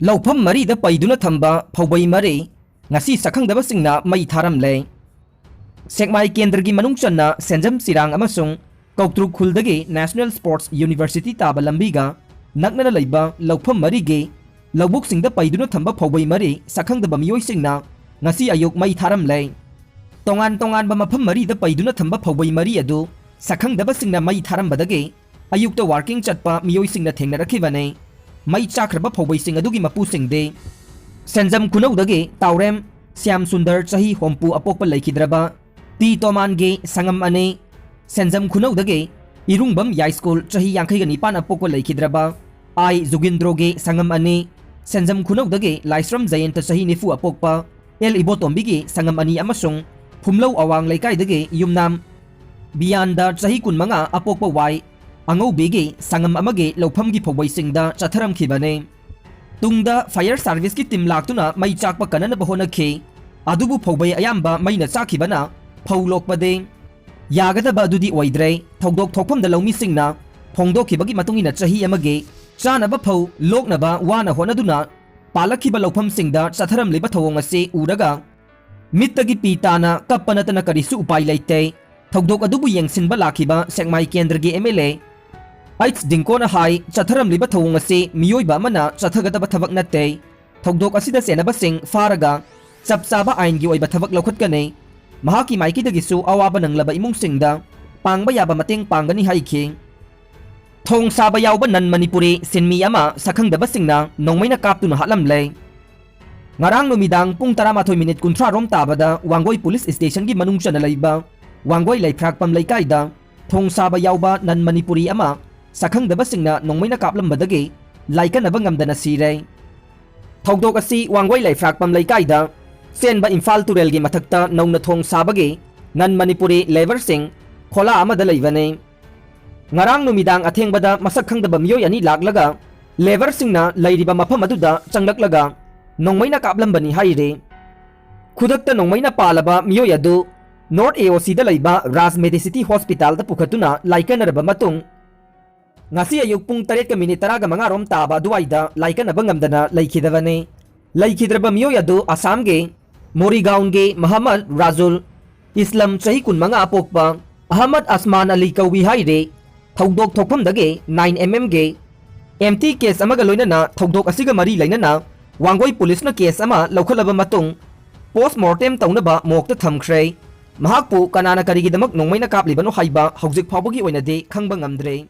ꯂꯧꯐꯝ ꯃꯔꯤꯗ ꯄꯩꯗꯨꯅ ꯊꯝꯕ ꯐꯧꯕꯩ ꯃꯔꯤ ꯉꯁꯤ ꯁꯛꯈꯪꯗꯕꯁꯤꯡꯅ ꯃꯩ ꯊꯥꯔꯝꯂꯦ꯫ ꯁꯦꯛꯃꯥꯏ ꯀꯦꯟꯗ꯭ꯔꯒꯤ ꯃꯅꯨꯡ ꯆꯟꯅ ꯁꯦꯟꯖꯝ ꯆꯤꯔꯥꯡ ꯑꯃꯁꯨꯡ ꯀꯧꯇ꯭ꯔꯨꯛ ꯈꯨꯜꯗꯒꯤ ꯅꯦꯁꯅꯦꯜ ꯁ꯭ꯄꯣꯔꯠꯁ ꯌꯨꯅꯤꯚꯔꯁꯤꯇꯤ ꯇꯥꯕ ꯂꯝꯕꯤꯒ ꯅꯛꯅꯅ ꯂꯩꯕ ꯂꯧꯐꯝ ꯃꯔꯤꯒꯤ ꯂꯧꯕꯨꯛꯁꯤꯡꯗ ꯄꯩꯗꯨꯅ ꯊꯝꯕ ꯐꯧꯕꯩ ꯃꯔꯤ ꯁꯛꯈꯪꯗꯕ ꯃꯤꯑꯣꯏꯁꯤꯡꯅ ꯉꯁꯤ ꯑꯌꯨꯛ ꯃꯩ ꯊꯥꯔꯝꯂꯦ꯫ ꯇꯣꯉꯥꯟ ꯇꯣꯉꯥꯟꯕ ꯃꯐꯝ ꯃꯔꯤꯗ ꯄꯩꯗꯨꯅ ꯊꯝꯕ ꯐꯧꯕꯩ ꯃꯔꯤ ꯑꯗꯨ ꯁꯛꯈꯪꯗꯕꯁꯤꯡꯅ ꯃꯩ ꯊꯥꯔꯝꯕꯗꯒꯤ ꯑꯌꯨꯛꯇ ꯋꯥꯔꯀꯤꯡ ꯆꯠꯄ ꯃꯤꯑꯣꯏꯁꯤꯡꯅ ꯊꯦꯡꯅꯔꯛꯈꯤꯕꯅꯤ꯫ ꯃꯩ ꯆꯥꯈ꯭ꯔꯕ ꯐꯧꯕꯩꯁꯤꯡ ꯑꯗꯨꯒꯤ ꯃꯄꯨꯁꯤꯡꯗꯤ ꯁꯦꯟꯖꯝ ꯈꯨꯅꯧꯗꯒꯤ ꯇꯥꯎꯔꯦꯝ ꯁ꯭ꯌꯥꯝ ꯁꯨꯟꯗꯔ ꯆꯍꯤ ꯍꯨꯝꯐꯨ ꯑꯄꯣꯛꯄ ꯂꯩꯈꯤꯗ꯭ꯔꯕ, ꯇꯤ ꯇꯣꯃꯥꯟꯒꯤ ꯁꯪꯉꯝ ꯑꯅꯤ, ꯁꯦꯟꯖꯝ ꯈꯨꯅꯧꯗꯒꯤ ꯏꯔꯨꯡꯕꯝ ꯌꯥꯏꯁ꯭ꯀꯨꯜ ꯆꯍꯤ 59 ꯑꯄꯣꯛꯄ ꯂꯩꯈꯤꯗ꯭ꯔꯕ, ꯑꯥꯏ ꯖꯨꯒꯤꯟꯗ꯭ꯔꯣꯒꯤ ꯁꯪꯉꯝ ꯑꯅꯤ, ꯁꯦꯟꯖꯝ ꯈꯨꯅꯧꯗꯒꯤ ꯂꯥꯏꯁ꯭ꯔꯝ ꯖꯌꯦꯟꯇ ꯆꯍꯤ 40 ꯑꯄꯣꯛꯄ, ꯑꯦꯜ ꯏꯕꯣꯇꯣꯝꯕꯤꯒꯤ ꯁꯪꯉꯝ ꯑꯅꯤ ꯑꯃꯁꯨꯡ ꯐꯨꯝꯂꯧ ꯑꯋꯥꯡ ꯂꯩꯀꯥꯏꯗꯒꯤ ꯌꯨꯝꯅꯥꯝ ꯕꯤꯌꯥꯟꯗ ꯆꯍꯤ 25 ꯑꯄꯣꯛꯄ ꯋꯥꯏ ꯑꯉꯧꯕꯤꯒꯤ ꯁꯪꯉꯝ ꯑꯃꯒꯤ ꯂꯧꯐꯝꯒꯤ ꯐꯧꯕꯩꯁꯤꯡꯗ ꯆꯠꯊꯔꯝꯈꯤꯕꯅꯤ꯫ ꯇꯨꯡꯗ ꯐꯥꯌꯔ ꯁꯥꯔꯚꯤꯁꯀꯤ ꯇꯤꯝ ꯂꯥꯛꯇꯨꯅ ꯃꯩ ꯆꯥꯛꯄ ꯀꯟꯅꯅꯕ ꯍꯣꯠꯅꯈꯤ꯫ ꯑꯗꯨꯕꯨ ꯐꯧꯕꯩ ꯑꯌꯥꯝꯕ ꯃꯩꯅ ꯆꯥꯛꯈꯤꯕꯅ ꯐꯧ ꯂꯣꯛꯄꯗꯤ ꯌꯥꯒꯗꯕ ꯑꯗꯨꯗꯤ ꯑꯣꯏꯗ꯭ꯔꯦ꯫ ꯊꯧꯗꯣꯛ ꯊꯣꯛꯐꯝꯗ ꯂꯧꯃꯤꯁꯤꯡꯅ ꯐꯣꯡꯗꯣꯛꯈꯤꯕꯒꯤ ꯃꯇꯨꯡꯏꯟꯅ ꯆꯍꯤ ꯑꯃꯒꯤ ꯆꯥꯅꯕ ꯐꯧ ꯂꯣꯛꯅꯕ ꯋꯥꯅ ꯍꯣꯠꯅꯗꯨꯅ ꯄꯥꯜꯂꯛꯈꯤꯕ ꯂꯧꯐꯝꯁꯤꯡꯗ ꯆꯠꯊꯔꯝꯂꯤꯕ ꯊꯧꯑꯣꯡ ꯑꯁꯤ ꯎꯔꯒ ꯃꯤꯠꯇꯒꯤ ꯄꯤ ꯇꯥꯅ ꯀꯞꯄ ꯅꯠꯇꯅ ꯀꯔꯤꯁꯨ ꯎꯄꯥꯏ ꯂꯩꯇꯦ꯫ ꯊꯧꯗꯣꯛ ꯑꯗꯨꯕꯨ ꯌꯦꯡꯁꯤꯟꯕ ꯂꯥꯛꯈꯤꯕ ꯁꯦꯛꯃꯥꯏ ꯀꯦꯟꯗ꯭ꯔꯒꯤ MLA ꯑꯩꯆ ꯗꯤꯡꯀꯣꯅ ꯍꯥꯏ ꯆꯠꯊꯔꯝꯂꯤꯕ ꯊꯧꯑꯣꯡ ꯑꯁꯤ ꯃꯤꯑꯣꯏꯕ ꯑꯃꯅ ꯆꯠꯊꯒꯗꯕ ꯊꯕꯛ ꯅꯠꯇꯦ꯫ ꯊꯧꯗꯣꯛ ꯑꯁꯤꯗ ꯆꯦꯟꯅꯕꯁꯤꯡ ꯐꯥꯔꯒ ꯆꯞ ꯆꯥꯕ ꯑꯥꯏꯟꯒꯤ ꯑꯣꯏꯕ ꯊꯕꯛ ꯂꯧꯈꯠꯀꯅꯤ꯫ ꯃꯍꯥꯛꯀꯤ ꯃꯥꯏꯀꯩꯗꯒꯤꯁꯨ ꯑꯋꯥꯕ ꯅꯪꯂꯕ ꯏꯃꯨꯡꯁꯤꯡꯗ ꯄꯥꯡꯕ ꯌꯥꯕ ꯃꯇꯦꯡ ꯄꯥꯡꯒꯅꯤ ꯍꯥꯏꯈꯤ꯫ ꯊꯣꯡ ꯁꯥꯕ ꯌꯥꯎꯕ ꯅꯟ ꯃꯅꯤꯄꯨꯔꯤ ꯁꯤꯟꯃꯤ ꯑꯃ ꯁꯛꯈꯪꯗꯕꯁꯤꯡꯅ ꯅꯣꯡꯃꯩꯅ ꯀꯥꯞꯇꯨꯅ ꯍꯥꯠꯂꯝꯂꯦ꯫ ꯉꯔꯥꯡ ꯅꯨꯃꯤꯗꯥꯡ ꯄꯨꯡ 13:30 ꯔꯣꯝ ꯇꯥꯕꯗ ꯋꯥꯡꯒꯣꯏ ꯄꯨꯂꯤꯁ ꯁ꯭ꯇꯦꯁꯟꯒꯤ ꯃꯅꯨꯡ ꯆꯟꯅ ꯂꯩꯕ ꯋꯥꯡꯒꯣꯏ ꯂꯩꯐ꯭ꯔꯥꯛꯄꯝ ꯂꯩꯀꯥꯏꯗ ꯊꯣꯡ ꯁꯥꯕ ꯌꯥꯎꯕ ꯅꯟ ꯃꯅꯤꯄꯨꯔꯤ ꯑꯃ ꯁꯛꯈꯪꯗꯕꯁꯤꯡꯅ ꯅꯣꯡꯃꯩꯅ ꯀꯥꯞꯂꯝꯕꯗꯒꯤ ꯂꯥꯏꯀꯠꯅꯕ ꯉꯝꯗꯅ ꯁꯤꯔꯦ꯫ ꯊꯧꯗꯣꯛ ꯑꯁꯤ ꯋꯥꯡꯒꯣꯏ ꯂꯩꯐ꯭ꯔꯥꯛꯄꯝ ꯂꯩꯀꯥꯏꯗ ꯆꯦꯟꯕ ꯏꯝꯐꯥꯜ ꯇꯨꯔꯦꯜꯒꯤ ꯃꯊꯛꯇ ꯅꯧꯅ ꯊꯣꯡ ꯁꯥꯕꯒꯤ ꯅꯟ ꯃꯅꯤꯄꯨꯔꯤ ꯂꯦꯕꯔꯁꯤꯡ ꯈꯣꯂꯥ ꯑꯃꯗ ꯂꯩꯕꯅꯤ꯫ ꯉꯔꯥꯡ ꯅꯨꯃꯤꯗꯥꯡ ꯑꯊꯦꯡꯕꯗ ꯃꯁꯛ ꯈꯪꯗꯕ ꯃꯤꯑꯣꯏ ꯑꯅꯤ ꯂꯥꯛꯂꯒ ꯂꯦꯕꯔꯁꯤꯡꯅ ꯂꯩꯔꯤꯕ ꯃꯐꯝ ꯑꯗꯨꯗ ꯆꯪꯂꯛꯂꯒ ꯅꯣꯡꯃꯩꯅ ꯀꯥꯞꯂꯝꯕꯅꯤ ꯍꯥꯏꯔꯤ꯫ ꯈꯨꯗꯛꯇ ꯅꯣꯡꯃꯩꯅ ꯄꯥꯜꯂꯕ ꯃꯤꯑꯣꯏ ꯑꯗꯨ ꯅꯣꯔꯊ AOCꯗ ꯂꯩꯕ ꯔꯥꯖ ꯃꯦꯗꯤꯁꯤꯇꯤ ꯍꯣꯁꯄꯤꯇꯥꯜꯗ ꯄꯨꯈꯠꯇꯨꯅ ꯂꯥꯏꯀꯠꯅꯔꯕ ꯃꯇꯨꯡ ꯉꯁꯤ ꯑꯌꯨꯛ ꯄꯨꯡ 7:15 ꯔꯣꯝ ꯇꯥꯕ ꯑꯗꯨꯋꯥꯏꯗ ꯂꯥꯏꯀꯠꯅꯕ ꯉꯝꯗꯅ ꯂꯩꯈꯤꯗꯕꯅꯤ꯫ ꯂꯩꯈꯤꯗ꯭ꯔꯕ ꯃꯤꯑꯣꯏ ꯑꯗꯨ ꯑꯁꯥꯝꯒꯤ ꯃꯣꯔꯤꯒꯥꯎꯟꯒꯤ ꯃꯍꯃꯗ ꯔꯥꯖꯨꯜ ꯏꯁꯂꯝ ꯆꯍꯤ 25 ꯑꯄꯣꯛꯄ ꯑꯍꯃꯗ ꯑꯁꯃꯥꯟ ꯑꯂꯤ ꯀꯧꯏ ꯍꯥꯏꯔꯤ꯫ ꯊꯧꯗꯣꯛ ꯊꯣꯛꯐꯝꯗꯒꯤ 9mm MT ꯀꯦꯁ ꯑꯃꯒ ꯂꯣꯏꯅꯅ ꯊꯧꯗꯣꯛ ꯑꯁꯤꯒ ꯃꯔꯤ ꯂꯩꯅꯅ ꯋꯥꯡꯒꯣꯏ ꯄꯨꯂꯤꯁꯅ ꯀꯦꯁ ꯑꯃ ꯂꯧꯈꯠꯂꯕ ꯃꯇꯨꯡ ꯄꯣꯁꯠꯃꯣꯔꯇꯦꯝ ꯇꯧꯅꯕ ꯃꯣꯔꯒꯇ ꯊꯝꯈ꯭ꯔꯦ꯫ ꯃꯍꯥꯛꯄꯨ ꯀꯅꯥꯅ ꯀꯔꯤꯒꯤꯗꯃꯛ ꯅꯣꯡꯃꯩꯅ ꯀꯥꯞꯂꯤꯕꯅꯣ ꯍꯥꯏꯕ ꯍꯧꯖꯤꯛ ꯐꯥꯎꯕꯒꯤ ꯑꯣꯏꯅꯗꯤ ꯈꯪꯕ ꯉꯝꯗ꯭ꯔꯦ꯫